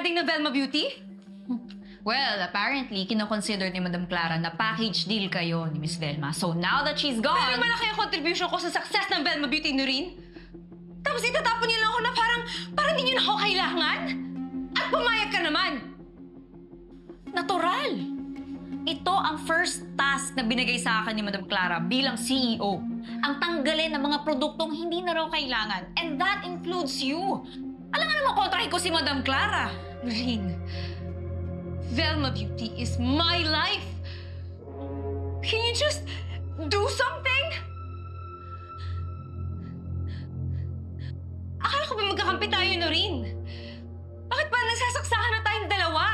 wedding na Velma Beauty? Well, apparently, kinoconsider ni Madam Clara na package deal kayo ni Miss Velma. So now that she's gone... Pero malaki ang contribution ko sa success ng Velma Beauty, Noreen. Tapos itatapon niyo lang ako na parang hindi niyo na ako kailangan? At pumayag ka naman! Natural! Ito ang first task na binigay sa akin ni Madam Clara bilang CEO. Ang tanggalin ng mga produktong hindi na raw kailangan. And that includes you. Alam nga naman kontrahin ko si Madam Clara. Noreen, Velma Beauty is my life! Can you just do something? Akala ko ba magkakampi tayo, Noreen? Bakit pa nagsasaksakan na tayong dalawa?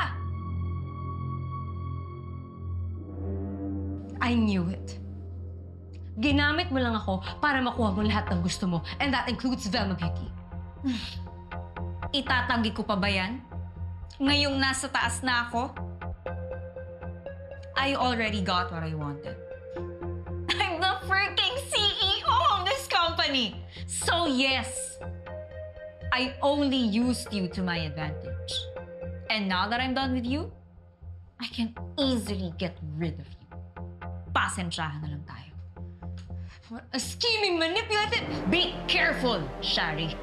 I knew it. Ginamit mo lang ako para makuha mo lahat ng gusto mo. And that includes Velma Beauty. Itatanggi ko pa ba yan? Ngayong nasa taas na ako? I already got what I wanted. I'm the freaking CEO of this company! So yes, I only used you to my advantage. And now that I'm done with you, I can easily get rid of you. Pasensyahan na lang tayo. What a scheming, manipulative... Be careful, Shari.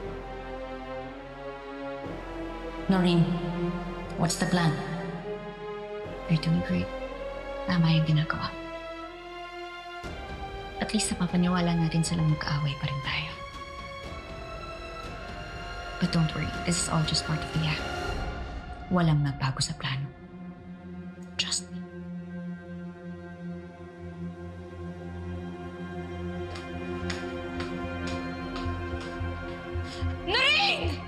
Noreen, what's the plan? You're doing great. Tama yung ginagawa. At least napapaniwala natin silang magkaaway pa rin tayo. But don't worry, this is all just part of the act. Walang nagbago sa plano. Trust me. Noreen!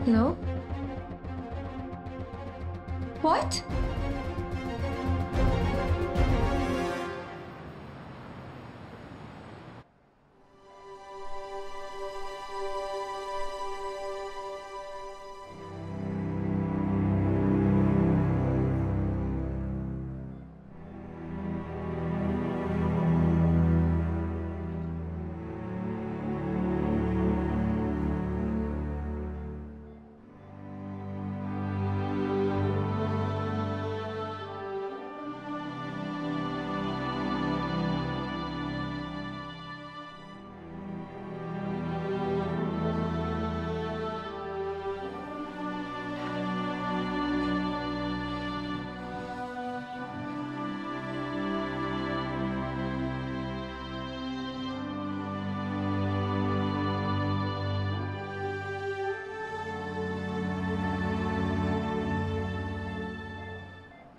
Hello? What?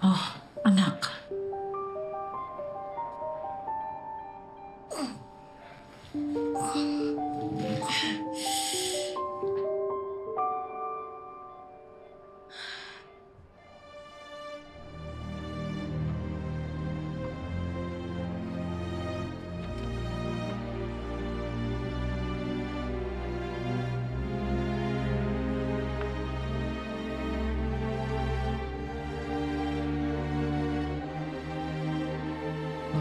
Oh, anak.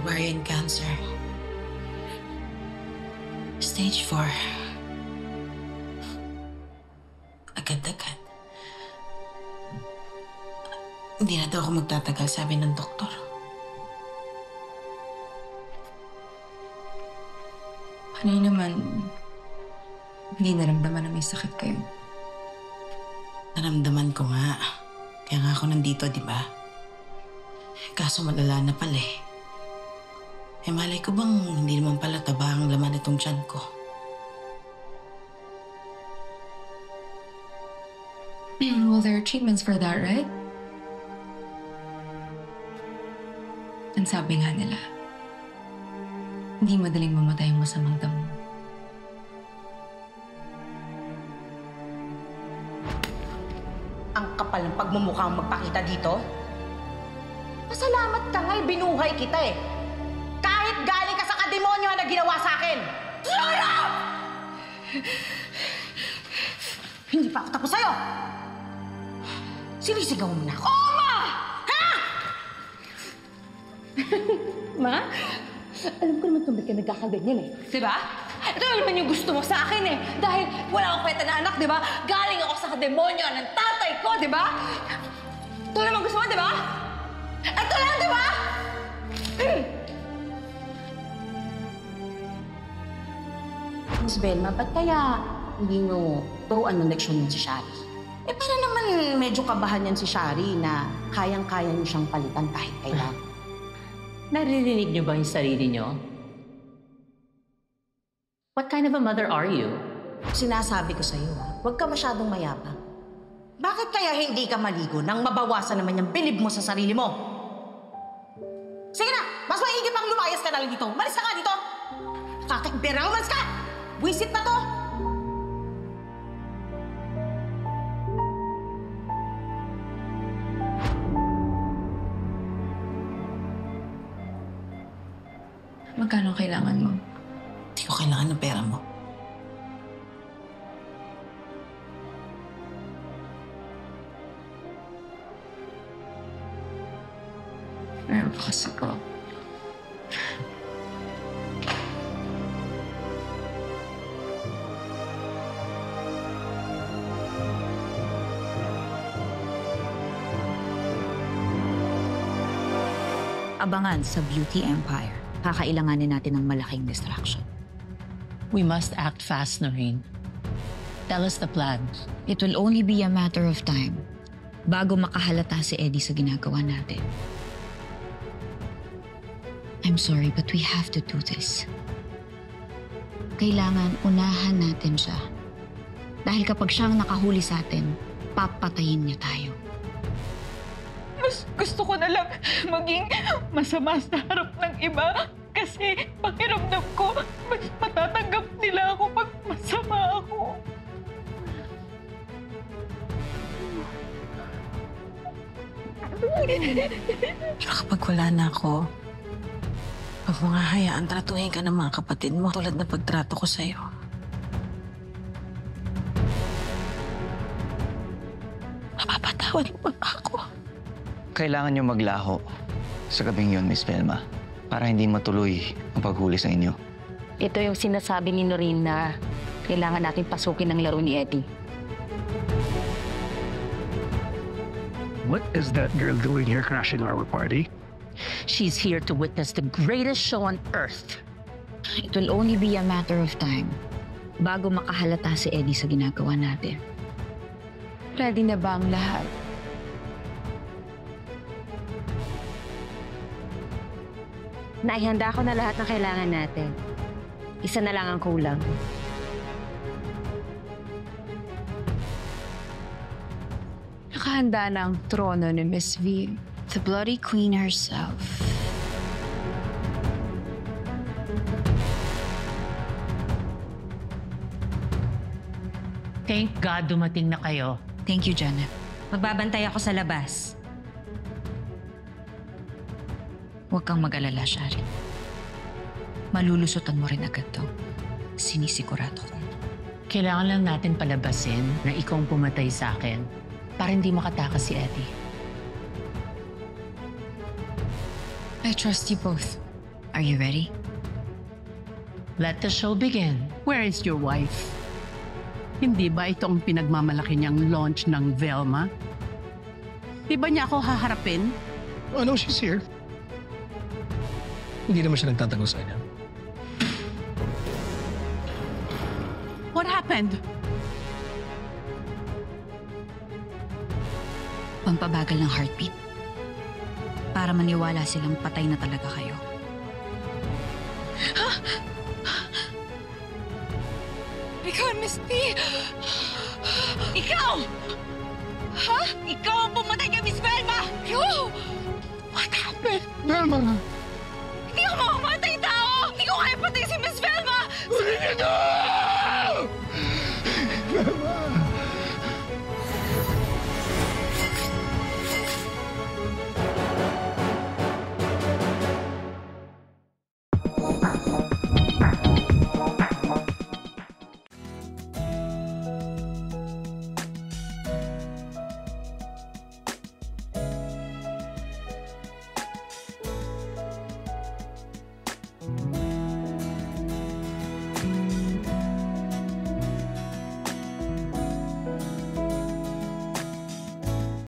Ovarian cancer. Stage 4. Agad-agad. Hindi na daw ako magtatagal, sabi ng doktor. Kanina naman, hindi naramdaman na may sakit kayo. Naramdaman ko nga. Kaya nga ako nandito, di ba? Kaso malala na pala eh. Eh malay ko bang hindi naman pala taba ang laman itong tiyan ko? Well, there are treatments for that, right? Ang sabi nga nila, hindi madaling mamatay ang masamang damo. Ang kapal ng pagmumukhang magpakita dito? Pasalamat ka nga'y binuhay kita eh. Kahit galing ka sa kademonyo na ginawa sa akin. Shut up! Hindi pa ako tapos sa'yo! Sinisigaw mo na ako. Oo, Ma! Ha? Ma? Alam ko naman tumit ka nagkakaganyan eh. Diba? Ito lang naman yung gusto mo sa akin eh. Dahil wala akong kwenta na anak, diba? Galing ako sa demonyo ng tatay ko, diba? Ito naman gusto mo, diba? Ito lang, diba? Miss Velma, ba't kaya hindi nyo turuan ng leksyon yun si Shari? Eh, para naman medyo kabahan yan si Shari na kayang-kaya niyo siyang palitan kahit kailan. Naririnig niyo ba yung sarili niyo? What kind of a mother are you? Sinasabi ko sa'yo, huwag ka masyadong mayabang. Bakit kaya hindi ka maligo nang mabawasan naman yung bilib mo sa sarili mo? Sige na! Mas maigi pang lumayas ka na lang dito. Malis ka nga dito! Kakaiberang umalis ka! Wisit na to! Magkano kailangan mo? Hindi ko kailangan ng pera mo. Meron pa kasi ko. Abangan sa Beauty Empire. Kakailanganin natin ng malaking distraction. We must act fast, Noreen. Tell us the plan. It will only be a matter of time bago makahalata si Eddie sa ginagawa natin. I'm sorry, but we have to do this. Kailangan unahan natin siya. Dahil kapag siyang nakahuli sa atin, papatayin niya tayo. Mas gusto ko na lang maging masama sa harap ng iba kasi pakiramdam ko mas matatanggap nila ako pag masama ako. Pero kapag wala na ako, pag mga hayaan, tratuhin ka ng mga kapatid mo tulad ng pagtrato ko sa'yo. Mapapatawad mo ba ako? Kailangan niyo maglaho sa gabing yun, Miss Velma, para hindi matuloy ang paghuli sa inyo. Ito yung sinasabi ni Noreen na kailangan natin pasukin ang laro ni Eddie. What is that girl doing here crashing our party? She's here to witness the greatest show on earth. It will only be a matter of time bago makahalata si Eddie sa ginagawa natin. Ready na ba ang lahat? Naihanda ko na lahat ng kailangan natin. Isa na lang ang kulang. Nakahanda na ang trono ni Miss V. The Bloody Queen herself. Thank God dumating na kayo. Thank you, Janet. Magbabantay ako sa labas. Huwag kang mag-alala, Shari. Malulusutan mo rin agad to. Sinisigurado ko. Kailangan lang natin palabasin na ikaw ang pumatay sa akin para hindi makatakas si Eddie. I trust you both. Are you ready? Let the show begin. Where is your wife? Hindi ba ito ang pinagmamalaki niyang launch ng Velma? Di ba niya ako haharapin? Oh no, she's here. Hindi naman siya nagtatago sa kanya. What happened? Pampabagal ng heartbeat. Para maniwala silang patay na talaga kayo. Ikaw, Miss P! Ikaw! Ha? Ikaw ang pumatay kay Miss Velma! You! What happened? Velma!